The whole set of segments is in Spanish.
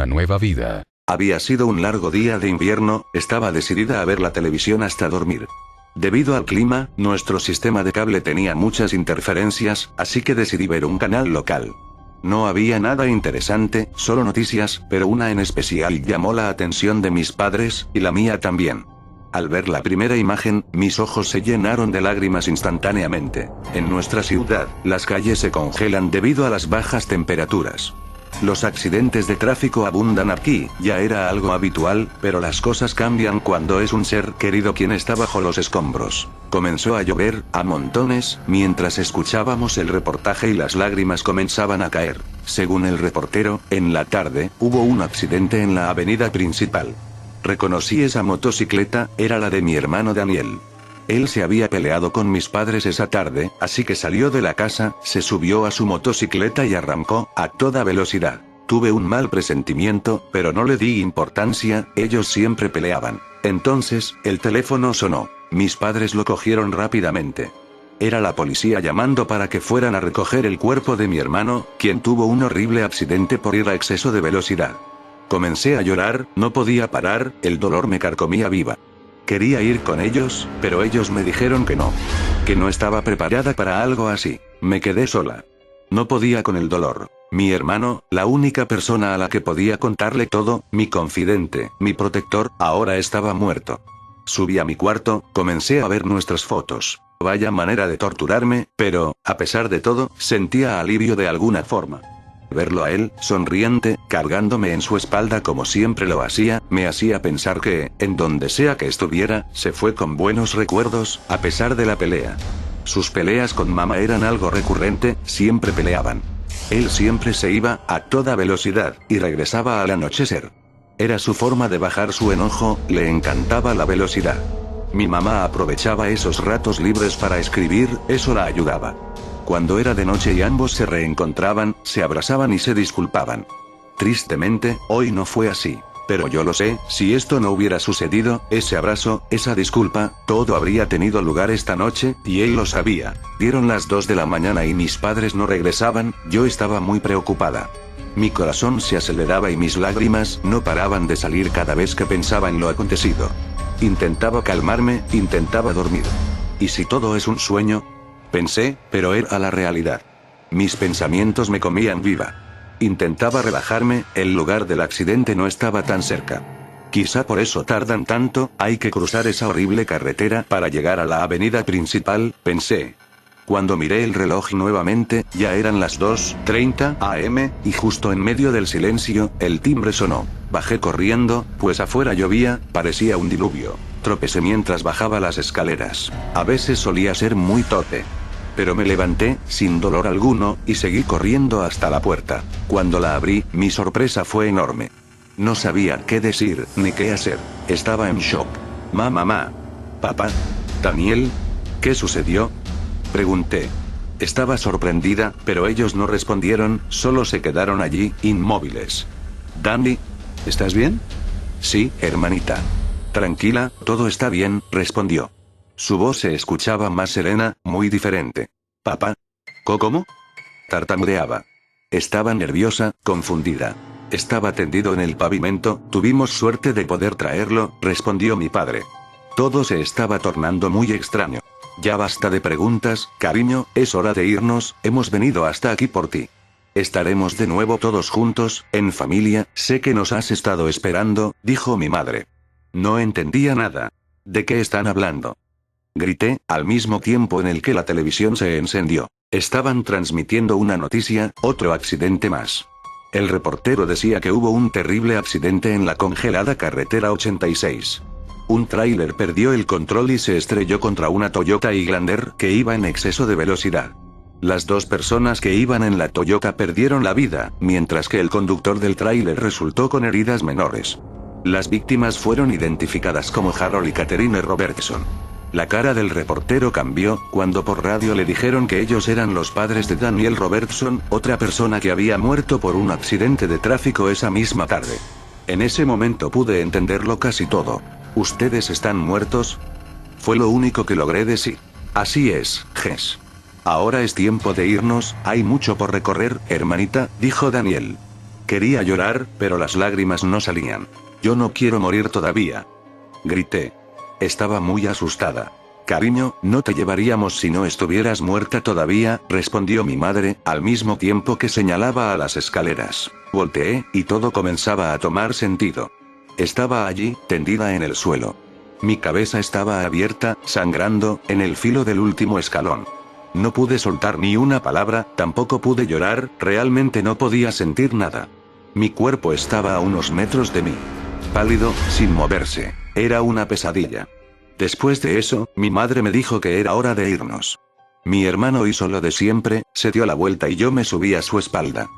una nueva vida. Había sido un largo día de invierno, estaba decidida a ver la televisión hasta dormir. Debido al clima, nuestro sistema de cable tenía muchas interferencias, así que decidí ver un canal local. No había nada interesante, solo noticias, pero una en especial llamó la atención de mis padres, y la mía también. Al ver la primera imagen, mis ojos se llenaron de lágrimas instantáneamente. En nuestra ciudad, las calles se congelan debido a las bajas temperaturas. Los accidentes de tráfico abundan aquí, ya era algo habitual, pero las cosas cambian cuando es un ser querido quien está bajo los escombros. Comenzó a llover, a montones, mientras escuchábamos el reportaje y las lágrimas comenzaban a caer. Según el reportero, en la tarde, hubo un accidente en la avenida principal. Reconocí esa motocicleta, era la de mi hermano Daniel. Él se había peleado con mis padres esa tarde, así que salió de la casa, se subió a su motocicleta y arrancó, a toda velocidad. Tuve un mal presentimiento, pero no le di importancia, ellos siempre peleaban. Entonces, el teléfono sonó. Mis padres lo cogieron rápidamente. Era la policía llamando para que fueran a recoger el cuerpo de mi hermano, quien tuvo un horrible accidente por ir a exceso de velocidad. Comencé a llorar, no podía parar, el dolor me carcomía viva. Quería ir con ellos, pero ellos me dijeron que no estaba preparada para algo así. Me quedé sola. No podía con el dolor. Mi hermano, la única persona a la que podía contarle todo, mi confidente, mi protector, ahora estaba muerto. Subí a mi cuarto, comencé a ver nuestras fotos. Vaya manera de torturarme, pero, a pesar de todo, sentía alivio de alguna forma. Verlo a él, sonriente, cargándome en su espalda como siempre lo hacía, me hacía pensar que, en donde sea que estuviera, se fue con buenos recuerdos, a pesar de la pelea. Sus peleas con mamá eran algo recurrente, siempre peleaban. Él siempre se iba, a toda velocidad, y regresaba al anochecer. Era su forma de bajar su enojo, le encantaba la velocidad. Mi mamá aprovechaba esos ratos libres para escribir, eso la ayudaba. Cuando era de noche y ambos se reencontraban, se abrazaban y se disculpaban. Tristemente, hoy no fue así. Pero yo lo sé, si esto no hubiera sucedido, ese abrazo, esa disculpa, todo habría tenido lugar esta noche, y él lo sabía. Dieron las 2 de la mañana y mis padres no regresaban, yo estaba muy preocupada. Mi corazón se aceleraba y mis lágrimas no paraban de salir cada vez que pensaba en lo acontecido. Intentaba calmarme, intentaba dormir. ¿Y si todo es un sueño? Pensé, pero era la realidad. Mis pensamientos me comían viva. Intentaba relajarme, el lugar del accidente no estaba tan cerca. Quizá por eso tardan tanto, hay que cruzar esa horrible carretera para llegar a la avenida principal, pensé. Cuando miré el reloj nuevamente, ya eran las 2:30 am, y justo en medio del silencio, el timbre sonó. Bajé corriendo, pues afuera llovía, parecía un diluvio. Tropecé mientras bajaba las escaleras. A veces solía ser muy torpe. Pero me levanté, sin dolor alguno, y seguí corriendo hasta la puerta. Cuando la abrí, mi sorpresa fue enorme. No sabía qué decir, ni qué hacer. Estaba en shock. Mamá. Papá. Daniel. ¿Qué sucedió? Pregunté. Estaba sorprendida, pero ellos no respondieron, solo se quedaron allí, inmóviles. Dani. ¿Estás bien? Sí, hermanita. Tranquila, todo está bien, respondió. Su voz se escuchaba más serena, muy diferente. Papá. ¿Cómo? Tartamudeaba. Estaba nerviosa, confundida. Estaba tendido en el pavimento, tuvimos suerte de poder traerlo, respondió mi padre. Todo se estaba tornando muy extraño. Ya basta de preguntas, cariño, es hora de irnos, hemos venido hasta aquí por ti. Estaremos de nuevo todos juntos, en familia, sé que nos has estado esperando, dijo mi madre. No entendía nada. ¿De qué están hablando? Grité, al mismo tiempo en el que la televisión se encendió. Estaban transmitiendo una noticia, otro accidente más. El reportero decía que hubo un terrible accidente en la congelada carretera 86. Un tráiler perdió el control y se estrelló contra una Toyota Highlander que iba en exceso de velocidad. Las 2 personas que iban en la Toyota perdieron la vida, mientras que el conductor del tráiler resultó con heridas menores. Las víctimas fueron identificadas como Harold y Catherine Robertson. La cara del reportero cambió, cuando por radio le dijeron que ellos eran los padres de Daniel Robertson, otra persona que había muerto por un accidente de tráfico esa misma tarde. En ese momento pude entenderlo casi todo. ¿Ustedes están muertos? Fue lo único que logré decir. Así es, Jess. Ahora es tiempo de irnos, hay mucho por recorrer, hermanita, dijo Daniel. Quería llorar, pero las lágrimas no salían. Yo no quiero morir todavía. Grité. Estaba muy asustada. Cariño, no te llevaríamos si no estuvieras muerta todavía, respondió mi madre, al mismo tiempo que señalaba a las escaleras. Volteé, y todo comenzaba a tomar sentido. Estaba allí, tendida en el suelo. Mi cabeza estaba abierta, sangrando, en el filo del último escalón. No pude soltar ni una palabra, tampoco pude llorar, realmente no podía sentir nada. Mi cuerpo estaba a unos metros de mí. Pálido, sin moverse. Era una pesadilla. Después de eso, mi madre me dijo que era hora de irnos. Mi hermano hizo lo de siempre, se dio la vuelta y yo me subí a su espalda.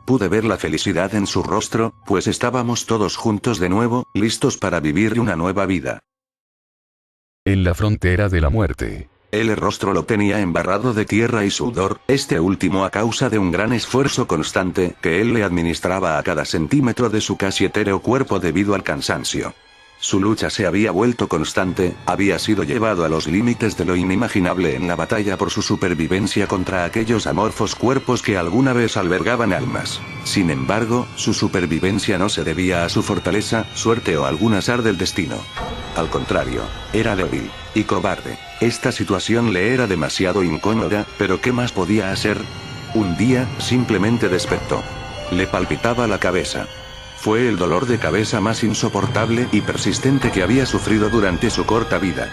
Pude ver la felicidad en su rostro, pues estábamos todos juntos de nuevo, listos para vivir una nueva vida. En la frontera de la muerte. El rostro lo tenía embarrado de tierra y sudor, este último a causa de un gran esfuerzo constante que él le administraba a cada centímetro de su casi etéreo cuerpo debido al cansancio. Su lucha se había vuelto constante, había sido llevado a los límites de lo inimaginable en la batalla por su supervivencia contra aquellos amorfos cuerpos que alguna vez albergaban almas. Sin embargo, su supervivencia no se debía a su fortaleza, suerte o algún azar del destino. Al contrario, era débil y cobarde. Esta situación le era demasiado incómoda, pero ¿qué más podía hacer? Un día, simplemente despertó. Le palpitaba la cabeza. Fue el dolor de cabeza más insoportable y persistente que había sufrido durante su corta vida.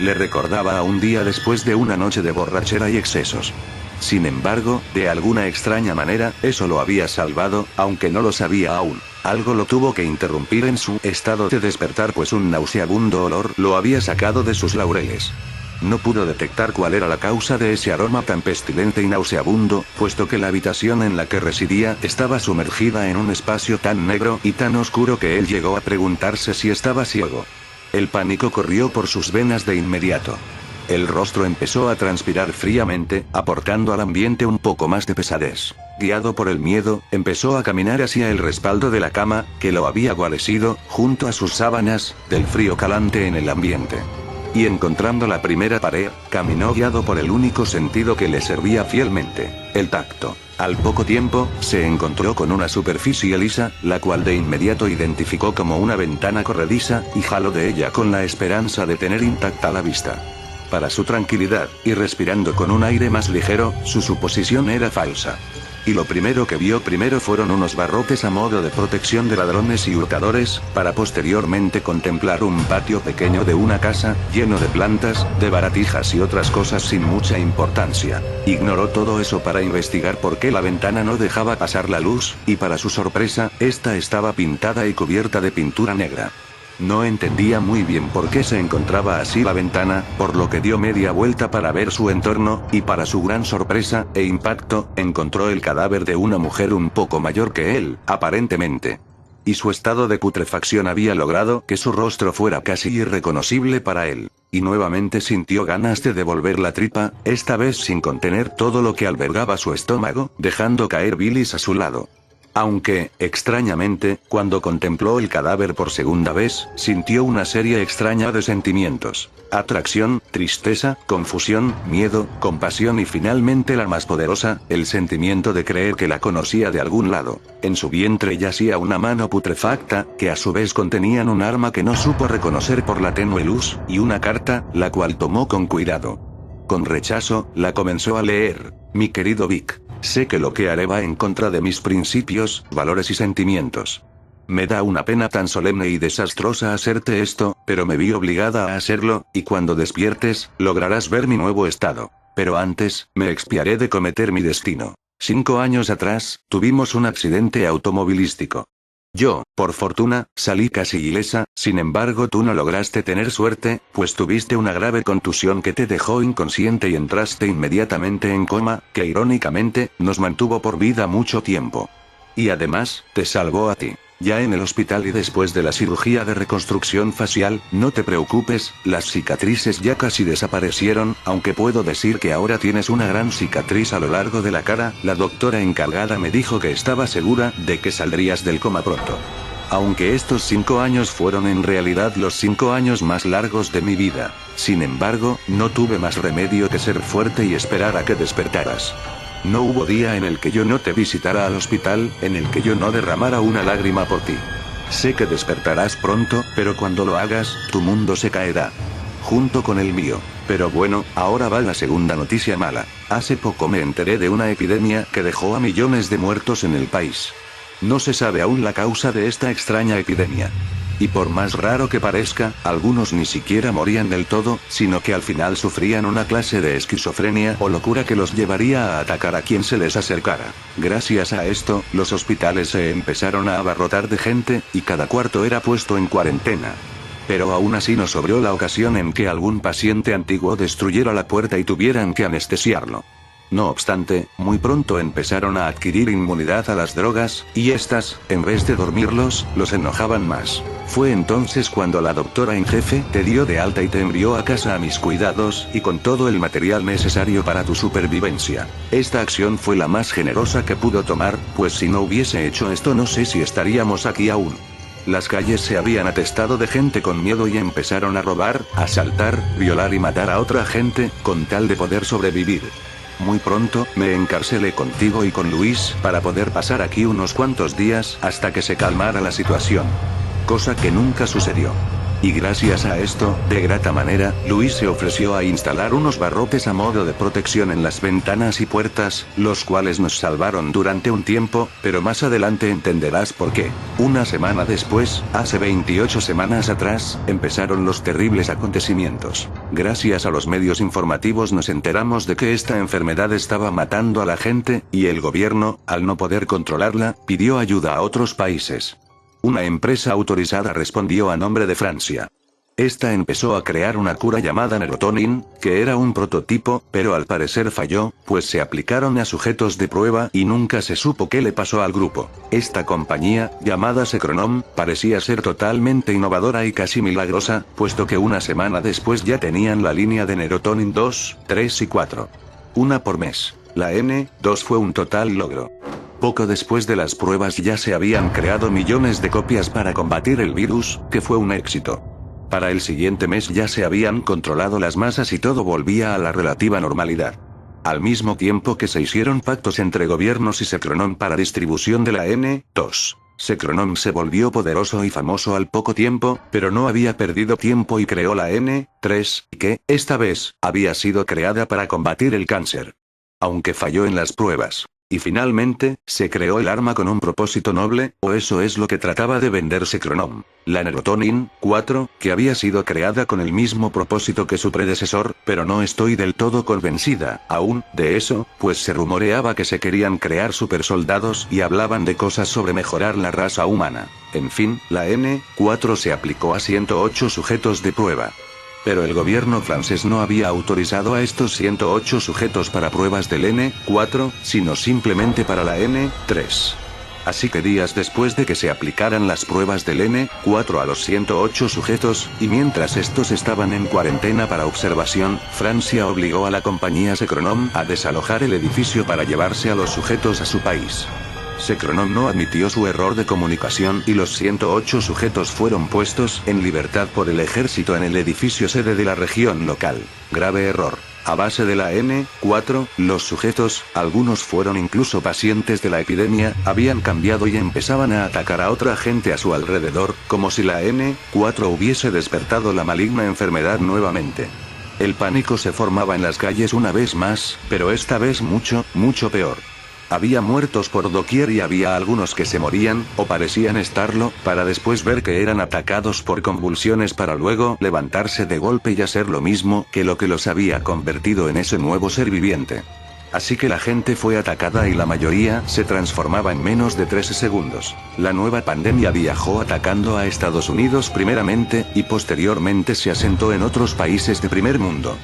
Le recordaba a un día después de una noche de borrachera y excesos. Sin embargo, de alguna extraña manera, eso lo había salvado, aunque no lo sabía aún. Algo lo tuvo que interrumpir en su estado de despertar, pues un nauseabundo olor lo había sacado de sus laureles. No pudo detectar cuál era la causa de ese aroma tan pestilente y nauseabundo, puesto que la habitación en la que residía estaba sumergida en un espacio tan negro y tan oscuro que él llegó a preguntarse si estaba ciego. El pánico corrió por sus venas de inmediato. El rostro empezó a transpirar fríamente, aportando al ambiente un poco más de pesadez. Guiado por el miedo, empezó a caminar hacia el respaldo de la cama, que lo había guarecido, junto a sus sábanas, del frío calante en el ambiente. Y encontrando la primera pared, caminó guiado por el único sentido que le servía fielmente, el tacto. Al poco tiempo, se encontró con una superficie lisa, la cual de inmediato identificó como una ventana corrediza, y jaló de ella con la esperanza de tener intacta la vista. Para su tranquilidad, y respirando con un aire más ligero, su suposición era falsa. Y lo primero que vio fueron unos barrotes a modo de protección de ladrones y hurtadores, para posteriormente contemplar un patio pequeño de una casa, lleno de plantas, de baratijas y otras cosas sin mucha importancia. Ignoró todo eso para investigar por qué la ventana no dejaba pasar la luz, y para su sorpresa, esta estaba pintada y cubierta de pintura negra. No entendía muy bien por qué se encontraba así la ventana, por lo que dio media vuelta para ver su entorno, y para su gran sorpresa e impacto, encontró el cadáver de una mujer un poco mayor que él, aparentemente. Y su estado de putrefacción había logrado que su rostro fuera casi irreconocible para él. Y nuevamente sintió ganas de devolver la tripa, esta vez sin contener todo lo que albergaba su estómago, dejando caer bilis a su lado. Aunque, extrañamente, cuando contempló el cadáver por segunda vez, sintió una serie extraña de sentimientos. Atracción, tristeza, confusión, miedo, compasión y finalmente la más poderosa, el sentimiento de creer que la conocía de algún lado. En su vientre yacía una mano putrefacta, que a su vez contenían un arma que no supo reconocer por la tenue luz, y una carta, la cual tomó con cuidado. Con rechazo, la comenzó a leer. Mi querido Vic. Sé que lo que haré va en contra de mis principios, valores y sentimientos. Me da una pena tan solemne y desastrosa hacerte esto, pero me vi obligada a hacerlo, y cuando despiertes, lograrás ver mi nuevo estado. Pero antes, me expiaré de cometer mi destino. 5 años atrás, tuvimos un accidente automovilístico. Yo, por fortuna, salí casi ilesa, sin embargo tú no lograste tener suerte, pues tuviste una grave contusión que te dejó inconsciente y entraste inmediatamente en coma, que irónicamente, nos mantuvo por vida mucho tiempo. Y además, te salvó a ti. Ya en el hospital y después de la cirugía de reconstrucción facial, no te preocupes, las cicatrices ya casi desaparecieron, aunque puedo decir que ahora tienes una gran cicatriz a lo largo de la cara. La doctora encargada me dijo que estaba segura de que saldrías del coma pronto. Aunque estos 5 años fueron en realidad los 5 años más largos de mi vida. Sin embargo, no tuve más remedio que ser fuerte y esperar a que despertaras. No hubo día en el que yo no te visitara al hospital, en el que yo no derramara una lágrima por ti. Sé que despertarás pronto, pero cuando lo hagas, tu mundo se caerá. Junto con el mío. Pero bueno, ahora va la segunda noticia mala. Hace poco me enteré de una epidemia que dejó a millones de muertos en el país. No se sabe aún la causa de esta extraña epidemia. Y por más raro que parezca, algunos ni siquiera morían del todo, sino que al final sufrían una clase de esquizofrenia o locura que los llevaría a atacar a quien se les acercara. Gracias a esto, los hospitales se empezaron a abarrotar de gente, y cada cuarto era puesto en cuarentena. Pero aún así no sobró la ocasión en que algún paciente antiguo destruyera la puerta y tuvieran que anestesiarlo. No obstante, muy pronto empezaron a adquirir inmunidad a las drogas, y estas, en vez de dormirlos, los enojaban más. Fue entonces cuando la doctora en jefe te dio de alta y te envió a casa a mis cuidados, y con todo el material necesario para tu supervivencia. Esta acción fue la más generosa que pudo tomar, pues si no hubiese hecho esto no sé si estaríamos aquí aún. Las calles se habían atestado de gente con miedo y empezaron a robar, asaltar, violar y matar a otra gente, con tal de poder sobrevivir. Muy pronto, me encarcelé contigo y con Luis, para poder pasar aquí unos cuantos días, hasta que se calmara la situación. Cosa que nunca sucedió. Y gracias a esto, de grata manera, Luis se ofreció a instalar unos barrotes a modo de protección en las ventanas y puertas, los cuales nos salvaron durante un tiempo, pero más adelante entenderás por qué. Una semana después, hace 28 semanas atrás, empezaron los terribles acontecimientos. Gracias a los medios informativos nos enteramos de que esta enfermedad estaba matando a la gente, y el gobierno, al no poder controlarla, pidió ayuda a otros países. Una empresa autorizada respondió a nombre de Francia. Esta empezó a crear una cura llamada Neurotonin, que era un prototipo, pero al parecer falló, pues se aplicaron a sujetos de prueba y nunca se supo qué le pasó al grupo. Esta compañía, llamada Secronom, parecía ser totalmente innovadora y casi milagrosa, puesto que una semana después ya tenían la línea de Neurotonin 2, 3 y 4. Una por mes. La N2 fue un total logro. Poco después de las pruebas ya se habían creado millones de copias para combatir el virus, que fue un éxito. Para el siguiente mes ya se habían controlado las masas y todo volvía a la relativa normalidad. Al mismo tiempo que se hicieron pactos entre gobiernos y Secronom para distribución de la N2. Secronom se volvió poderoso y famoso al poco tiempo, pero no había perdido tiempo y creó la N3, que, esta vez, había sido creada para combatir el cáncer. Aunque falló en las pruebas. Y finalmente, se creó el arma con un propósito noble, o eso es lo que trataba de vender Secronom. La Neurotonin 4, que había sido creada con el mismo propósito que su predecesor, pero no estoy del todo convencida, aún, de eso, pues se rumoreaba que se querían crear supersoldados y hablaban de cosas sobre mejorar la raza humana. En fin, la N4 se aplicó a 108 sujetos de prueba. Pero el gobierno francés no había autorizado a estos 108 sujetos para pruebas del N4, sino simplemente para la N3. Así que días después de que se aplicaran las pruebas del N4 a los 108 sujetos, y mientras estos estaban en cuarentena para observación, Francia obligó a la compañía Secronom a desalojar el edificio para llevarse a los sujetos a su país. Secronom no admitió su error de comunicación y los 108 sujetos fueron puestos en libertad por el ejército en el edificio sede de la región local. Grave error. A base de la N4, los sujetos, algunos fueron incluso pacientes de la epidemia, habían cambiado y empezaban a atacar a otra gente a su alrededor, como si la N4 hubiese despertado la maligna enfermedad nuevamente. El pánico se formaba en las calles una vez más, pero esta vez mucho, mucho peor. Había muertos por doquier y había algunos que se morían, o parecían estarlo, para después ver que eran atacados por convulsiones para luego levantarse de golpe y hacer lo mismo que lo que los había convertido en ese nuevo ser viviente. Así que la gente fue atacada y la mayoría se transformaba en menos de 13 segundos. La nueva pandemia viajó atacando a Estados Unidos primeramente, y posteriormente se asentó en otros países de primer mundo.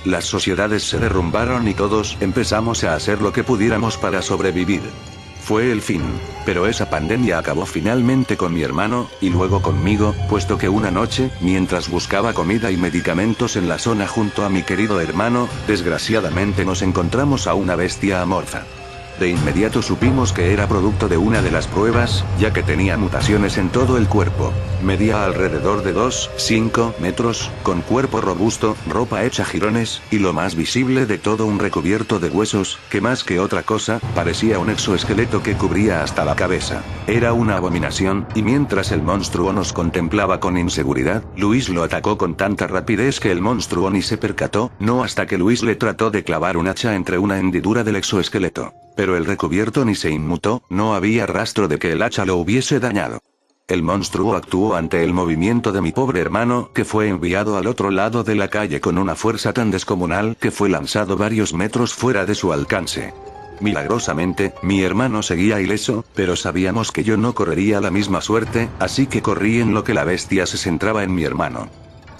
Las sociedades se derrumbaron y todos empezamos a hacer lo que pudiéramos para sobrevivir. Fue el fin. Pero esa pandemia acabó finalmente con mi hermano, y luego conmigo, puesto que una noche, mientras buscaba comida y medicamentos en la zona junto a mi querido hermano, desgraciadamente nos encontramos a una bestia amorfa. De inmediato supimos que era producto de una de las pruebas, ya que tenía mutaciones en todo el cuerpo. Medía alrededor de 2,5 metros, con cuerpo robusto, ropa hecha jirones, y lo más visible de todo un recubierto de huesos, que más que otra cosa, parecía un exoesqueleto que cubría hasta la cabeza. Era una abominación, y mientras el monstruo nos contemplaba con inseguridad, Luis lo atacó con tanta rapidez que el monstruo ni se percató, no hasta que Luis le trató de clavar un hacha entre una hendidura del exoesqueleto. Pero el recubierto ni se inmutó, no había rastro de que el hacha lo hubiese dañado. El monstruo actuó ante el movimiento de mi pobre hermano, que fue enviado al otro lado de la calle con una fuerza tan descomunal que fue lanzado varios metros fuera de su alcance. Milagrosamente, mi hermano seguía ileso, pero sabíamos que yo no correría la misma suerte, así que corrí en lo que la bestia se centraba en mi hermano.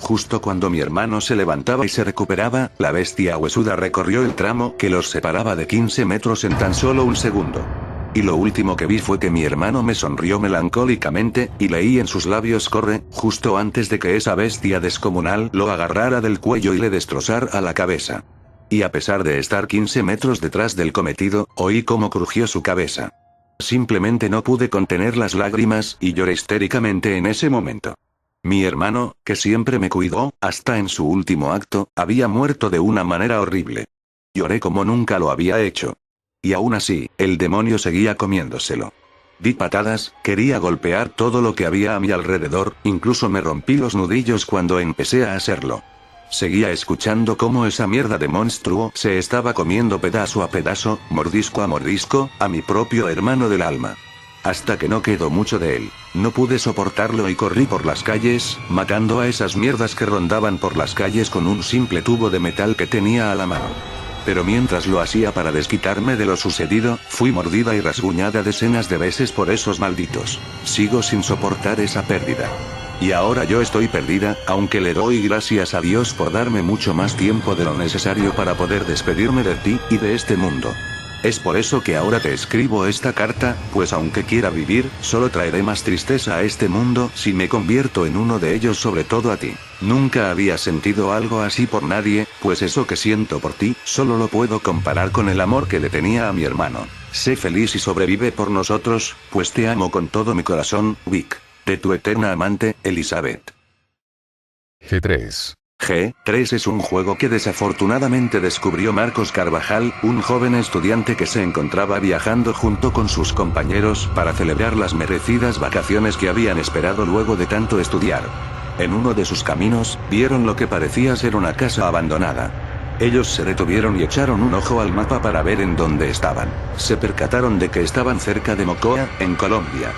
Justo cuando mi hermano se levantaba y se recuperaba, la bestia huesuda recorrió el tramo que los separaba de 15 metros en tan solo un segundo. Y lo último que vi fue que mi hermano me sonrió melancólicamente, y leí en sus labios corre, justo antes de que esa bestia descomunal lo agarrara del cuello y le destrozara la cabeza. Y a pesar de estar 15 metros detrás del cometido, oí cómo crujió su cabeza. Simplemente no pude contener las lágrimas y lloré histéricamente en ese momento. Mi hermano, que siempre me cuidó, hasta en su último acto, había muerto de una manera horrible. Lloré como nunca lo había hecho. Y aún así, el demonio seguía comiéndoselo. Di patadas, quería golpear todo lo que había a mi alrededor, incluso me rompí los nudillos cuando empecé a hacerlo. Seguía escuchando cómo esa mierda de monstruo se estaba comiendo pedazo a pedazo, mordisco a mordisco, a mi propio hermano del alma. Hasta que no quedó mucho de él. No pude soportarlo y corrí por las calles, matando a esas mierdas que rondaban por las calles con un simple tubo de metal que tenía a la mano. Pero mientras lo hacía para desquitarme de lo sucedido, fui mordida y rasguñada decenas de veces por esos malditos. Sigo sin soportar esa pérdida. Y ahora yo estoy perdida, aunque le doy gracias a Dios por darme mucho más tiempo de lo necesario para poder despedirme de ti y de este mundo. Es por eso que ahora te escribo esta carta, pues aunque quiera vivir, solo traeré más tristeza a este mundo si me convierto en uno de ellos, sobre todo a ti. Nunca había sentido algo así por nadie, pues eso que siento por ti, solo lo puedo comparar con el amor que le tenía a mi hermano. Sé feliz y sobrevive por nosotros, pues te amo con todo mi corazón, Vic. De tu eterna amante, Elizabeth. G3. G3 es un juego que desafortunadamente descubrió Marcos Carvajal, un joven estudiante que se encontraba viajando junto con sus compañeros para celebrar las merecidas vacaciones que habían esperado luego de tanto estudiar. En uno de sus caminos, vieron lo que parecía ser una casa abandonada. Ellos se detuvieron y echaron un ojo al mapa para ver en dónde estaban. Se percataron de que estaban cerca de Mocoa, en Colombia.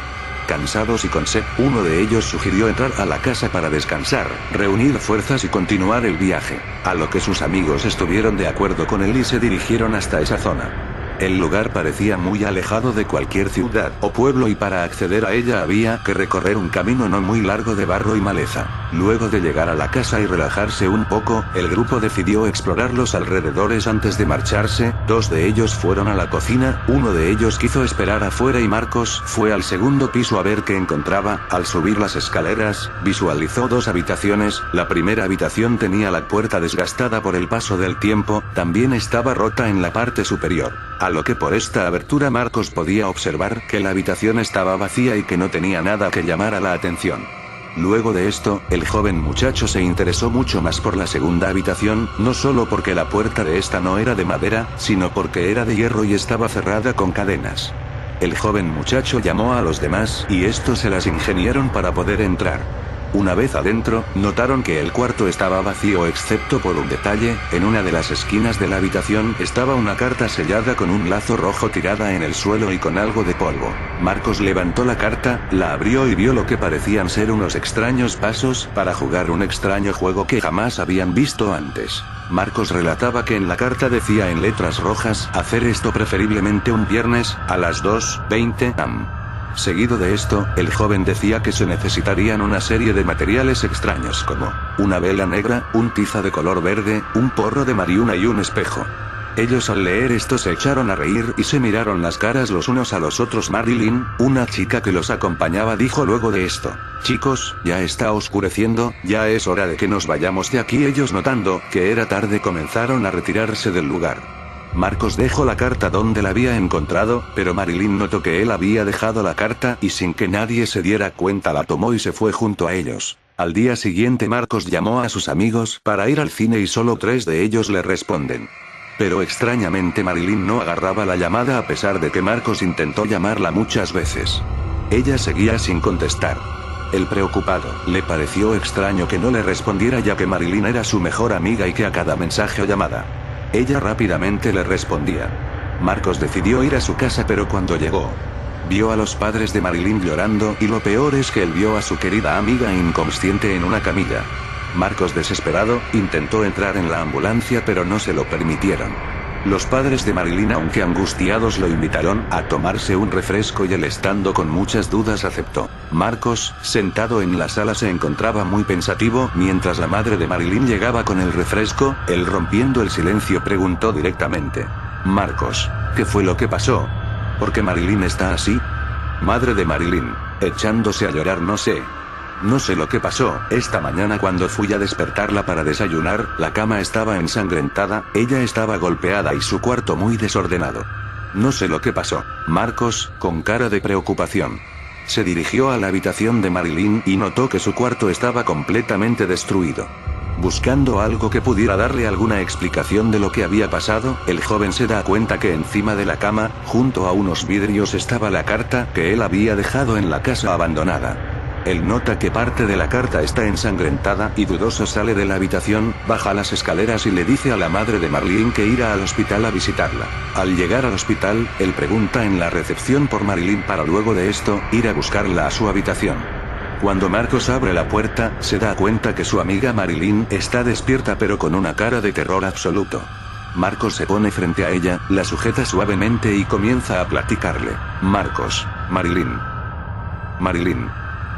Cansados y con sed, uno de ellos sugirió entrar a la casa para descansar, reunir fuerzas y continuar el viaje, a lo que sus amigos estuvieron de acuerdo con él y se dirigieron hasta esa zona. El lugar parecía muy alejado de cualquier ciudad o pueblo y para acceder a ella había que recorrer un camino no muy largo de barro y maleza. Luego de llegar a la casa y relajarse un poco, el grupo decidió explorar los alrededores antes de marcharse. Dos de ellos fueron a la cocina, uno de ellos quiso esperar afuera y Marcos fue al segundo piso a ver qué encontraba. Al subir las escaleras, visualizó dos habitaciones. La primera habitación tenía la puerta desgastada por el paso del tiempo, también estaba rota en la parte superior. A lo que por esta abertura Marcos podía observar que la habitación estaba vacía y que no tenía nada que llamara la atención. Luego de esto, el joven muchacho se interesó mucho más por la segunda habitación, no solo porque la puerta de esta no era de madera, sino porque era de hierro y estaba cerrada con cadenas. El joven muchacho llamó a los demás y estos se las ingeniaron para poder entrar. Una vez adentro, notaron que el cuarto estaba vacío excepto por un detalle. En una de las esquinas de la habitación estaba una carta sellada con un lazo rojo tirada en el suelo y con algo de polvo. Marcos levantó la carta, la abrió y vio lo que parecían ser unos extraños pasos para jugar un extraño juego que jamás habían visto antes. Marcos relataba que en la carta decía en letras rojas, hacer esto preferiblemente un viernes, a las 2:20 am. Seguido de esto, el joven decía que se necesitarían una serie de materiales extraños como una vela negra, un tiza de color verde, un porro de marihuana y un espejo. Ellos al leer esto se echaron a reír y se miraron las caras los unos a los otros. Marilyn, una chica que los acompañaba, dijo luego de esto: chicos, ya está oscureciendo, ya es hora de que nos vayamos de aquí. Ellos, notando que era tarde, comenzaron a retirarse del lugar. Marcos dejó la carta donde la había encontrado, pero Marilyn notó que él había dejado la carta y sin que nadie se diera cuenta la tomó y se fue junto a ellos. Al día siguiente Marcos llamó a sus amigos para ir al cine y solo 3 de ellos le responden. Pero extrañamente Marilyn no agarraba la llamada a pesar de que Marcos intentó llamarla muchas veces. Ella seguía sin contestar. El preocupado le pareció extraño que no le respondiera ya que Marilyn era su mejor amiga y que a cada mensaje o llamada ella rápidamente le respondía. Marcos decidió ir a su casa pero cuando llegó, vio a los padres de Marilyn llorando y lo peor es que él vio a su querida amiga inconsciente en una camilla. Marcos desesperado, intentó entrar en la ambulancia pero no se lo permitieron. Los padres de Marilyn aunque angustiados lo invitaron a tomarse un refresco y él estando con muchas dudas aceptó. Marcos, sentado en la sala se encontraba muy pensativo mientras la madre de Marilyn llegaba con el refresco, él rompiendo el silencio preguntó directamente. Marcos, ¿qué fue lo que pasó? ¿Por qué Marilyn está así? Madre de Marilyn, echándose a llorar no sé lo que pasó, esta mañana cuando fui a despertarla para desayunar, la cama estaba ensangrentada, ella estaba golpeada y su cuarto muy desordenado. No sé lo que pasó. Marcos, con cara de preocupación, se dirigió a la habitación de Marilyn y notó que su cuarto estaba completamente destruido. Buscando algo que pudiera darle alguna explicación de lo que había pasado, el joven se da cuenta que encima de la cama, junto a unos vidrios estaba la carta que él había dejado en la casa abandonada. Él nota que parte de la carta está ensangrentada y dudoso sale de la habitación, baja las escaleras y le dice a la madre de Marilyn que irá al hospital a visitarla. Al llegar al hospital, él pregunta en la recepción por Marilyn para luego de esto, ir a buscarla a su habitación. Cuando Marcos abre la puerta, se da cuenta que su amiga Marilyn está despierta pero con una cara de terror absoluto. Marcos se pone frente a ella, la sujeta suavemente y comienza a platicarle. Marcos, Marilyn.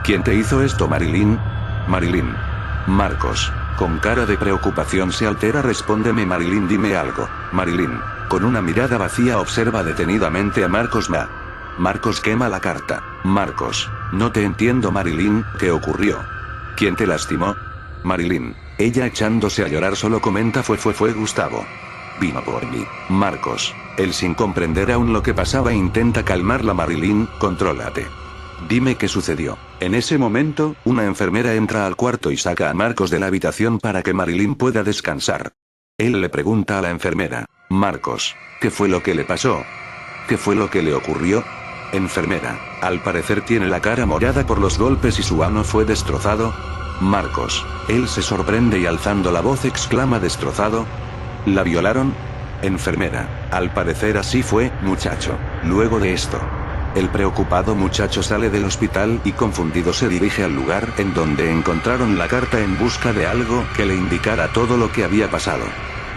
¿Quién te hizo esto, Marilyn? Marilyn. Marcos, con cara de preocupación se altera. Respóndeme, Marilyn, dime algo. Marilyn, con una mirada vacía observa detenidamente a Marcos. Marcos quema la carta. Marcos, no te entiendo, Marilyn, ¿qué ocurrió? ¿Quién te lastimó? Marilyn, ella echándose a llorar solo comenta fue Gustavo. Vino por mí. Marcos, él sin comprender aún lo que pasaba intenta calmarla. Marilyn, contrólate. Dime qué sucedió. En ese momento, una enfermera entra al cuarto y saca a Marcos de la habitación para que Marilyn pueda descansar. Él le pregunta a la enfermera. Marcos, ¿qué fue lo que le pasó? ¿Qué fue lo que le ocurrió? Enfermera, al parecer tiene la cara morada por los golpes y su ano fue destrozado. Marcos, él se sorprende y alzando la voz exclama destrozado. ¿La violaron? Enfermera, al parecer así fue, muchacho. Luego de esto, el preocupado muchacho sale del hospital y confundido se dirige al lugar en donde encontraron la carta en busca de algo que le indicara todo lo que había pasado.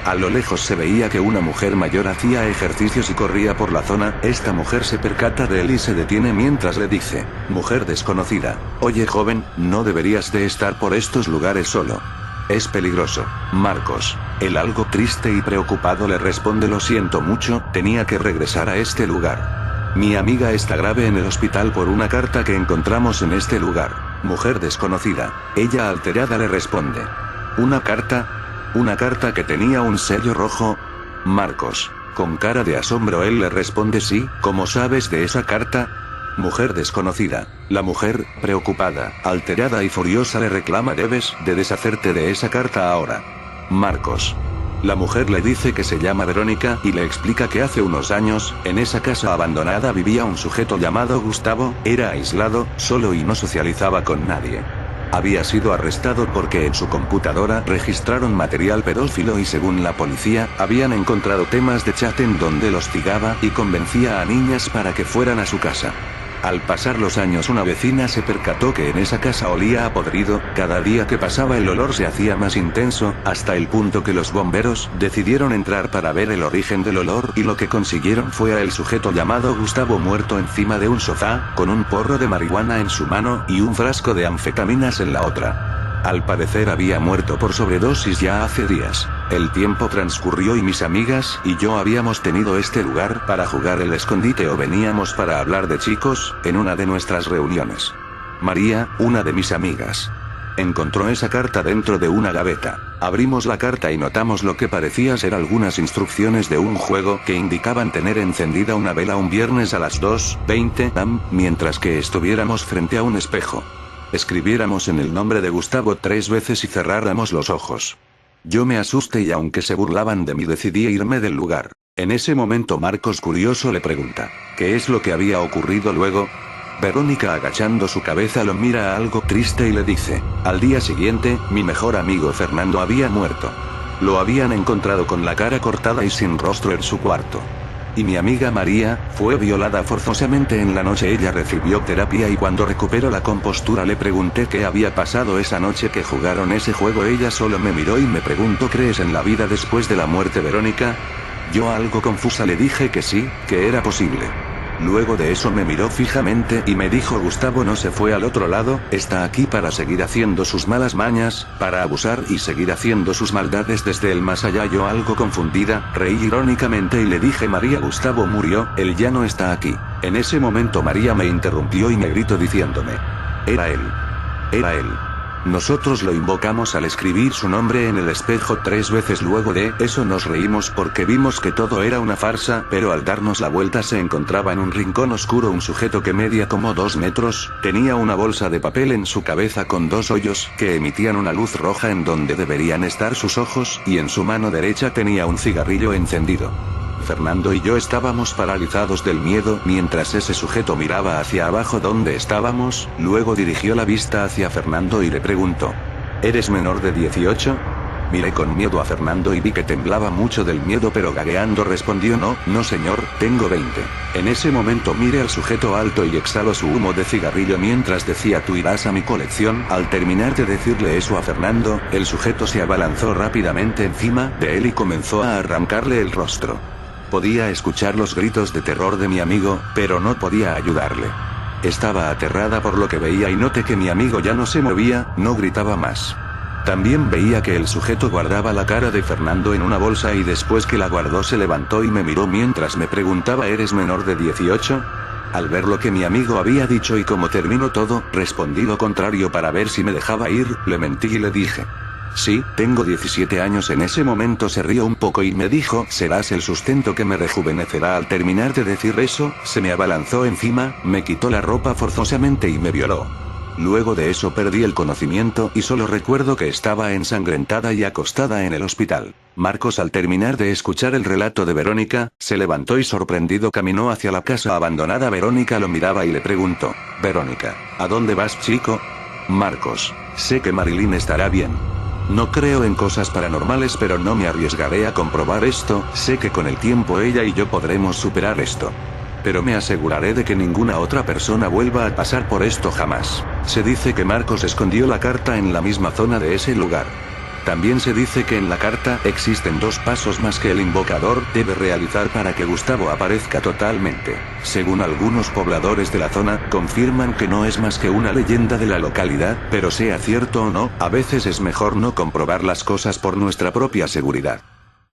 A lo lejos se veía que una mujer mayor hacía ejercicios y corría por la zona. Esta mujer se percata de él y se detiene mientras le dice, mujer desconocida, oye joven, no deberías de estar por estos lugares solo. Es peligroso. Marcos, él algo triste y preocupado le responde, lo siento mucho, tenía que regresar a este lugar. Mi amiga está grave en el hospital por una carta que encontramos en este lugar. Mujer desconocida, ella alterada le responde. ¿Una carta? ¿Una carta que tenía un sello rojo? Marcos, con cara de asombro él le responde sí, ¿cómo sabes de esa carta? Mujer desconocida, la mujer, preocupada, alterada y furiosa le reclama debes de deshacerte de esa carta ahora. Marcos. La mujer le dice que se llama Verónica y le explica que hace unos años, en esa casa abandonada vivía un sujeto llamado Gustavo, era aislado, solo y no socializaba con nadie. Había sido arrestado porque en su computadora registraron material pedófilo y según la policía, habían encontrado temas de chat en donde los hostigaba y convencía a niñas para que fueran a su casa. Al pasar los años una vecina se percató que en esa casa olía a podrido, cada día que pasaba el olor se hacía más intenso, hasta el punto que los bomberos decidieron entrar para ver el origen del olor y lo que consiguieron fue a el sujeto llamado Gustavo muerto encima de un sofá, con un porro de marihuana en su mano y un frasco de anfetaminas en la otra. Al parecer había muerto por sobredosis ya hace días. El tiempo transcurrió y mis amigas y yo habíamos tenido este lugar para jugar el escondite o veníamos para hablar de chicos, en una de nuestras reuniones. María, una de mis amigas, Encontró esa carta dentro de una gaveta. Abrimos la carta y notamos lo que parecía ser algunas instrucciones de un juego que indicaban tener encendida una vela un viernes a las 2:20 am, mientras que estuviéramos frente a un espejo. Escribiéramos en el nombre de Gustavo 3 veces y cerráramos los ojos. Yo me asusté y aunque se burlaban de mí decidí irme del lugar. En ese momento Marcos curioso le pregunta, ¿qué es lo que había ocurrido luego? Verónica agachando su cabeza lo mira algo triste y le dice, al día siguiente, mi mejor amigo Fernando había muerto. Lo habían encontrado con la cara cortada y sin rostro en su cuarto. Y mi amiga María, fue violada forzosamente en la noche. Ella recibió terapia y cuando recuperó la compostura le pregunté qué había pasado esa noche que jugaron ese juego. Ella solo me miró y me preguntó, ¿crees en la vida después de la muerte, Verónica? Yo algo confusa le dije que sí, que era posible. Luego de eso me miró fijamente y me dijo, Gustavo no se fue al otro lado, está aquí para seguir haciendo sus malas mañas, para abusar y seguir haciendo sus maldades desde el más allá. Yo algo confundida, reí irónicamente y le dije, María, Gustavo murió, él ya no está aquí. En ese momento María me interrumpió y me gritó diciéndome, era él. Era él. Nosotros lo invocamos al escribir su nombre en el espejo 3 veces. Luego de eso nos reímos porque vimos que todo era una farsa, pero al darnos la vuelta se encontraba en un rincón oscuro un sujeto que medía como 2 metros, tenía una bolsa de papel en su cabeza con 2 hoyos que emitían una luz roja en donde deberían estar sus ojos, y en su mano derecha tenía un cigarrillo encendido. Fernando y yo estábamos paralizados del miedo mientras ese sujeto miraba hacia abajo donde estábamos, luego dirigió la vista hacia Fernando y le preguntó, ¿eres menor de 18? Miré con miedo a Fernando y vi que temblaba mucho del miedo, pero gagueando respondió, no señor, tengo 20. En ese momento miré al sujeto alto y exhaló su humo de cigarrillo mientras decía, tú irás a mi colección. Al terminar de decirle eso a Fernando, el sujeto se abalanzó rápidamente encima de él y comenzó a arrancarle el rostro. Podía escuchar los gritos de terror de mi amigo, pero no podía ayudarle. Estaba aterrada por lo que veía y noté que mi amigo ya no se movía, no gritaba más. También veía que el sujeto guardaba la cara de Fernando en una bolsa y después que la guardó se levantó y me miró mientras me preguntaba, ¿eres menor de 18? Al ver lo que mi amigo había dicho y cómo terminó todo, respondí lo contrario para ver si me dejaba ir, le mentí y le dije, sí, tengo 17 años. En ese momento se rió un poco y me dijo, serás el sustento que me rejuvenecerá. Al terminar de decir eso, se me abalanzó encima, me quitó la ropa forzosamente y me violó. Luego de eso perdí el conocimiento y solo recuerdo que estaba ensangrentada y acostada en el hospital. Marcos, al terminar de escuchar el relato de Verónica, se levantó y sorprendido caminó hacia la casa abandonada. Verónica lo miraba y le preguntó, Verónica, ¿a dónde vas, chico? Marcos, sé que Marilyn estará bien. No creo en cosas paranormales, pero no me arriesgaré a comprobar esto. Sé que con el tiempo ella y yo podremos superar esto. Pero me aseguraré de que ninguna otra persona vuelva a pasar por esto jamás. Se dice que Marcos escondió la carta en la misma zona de ese lugar. También se dice que en la carta existen 2 pasos más que el invocador debe realizar para que Gustavo aparezca totalmente. Según algunos pobladores de la zona, confirman que no es más que una leyenda de la localidad, pero sea cierto o no, a veces es mejor no comprobar las cosas por nuestra propia seguridad.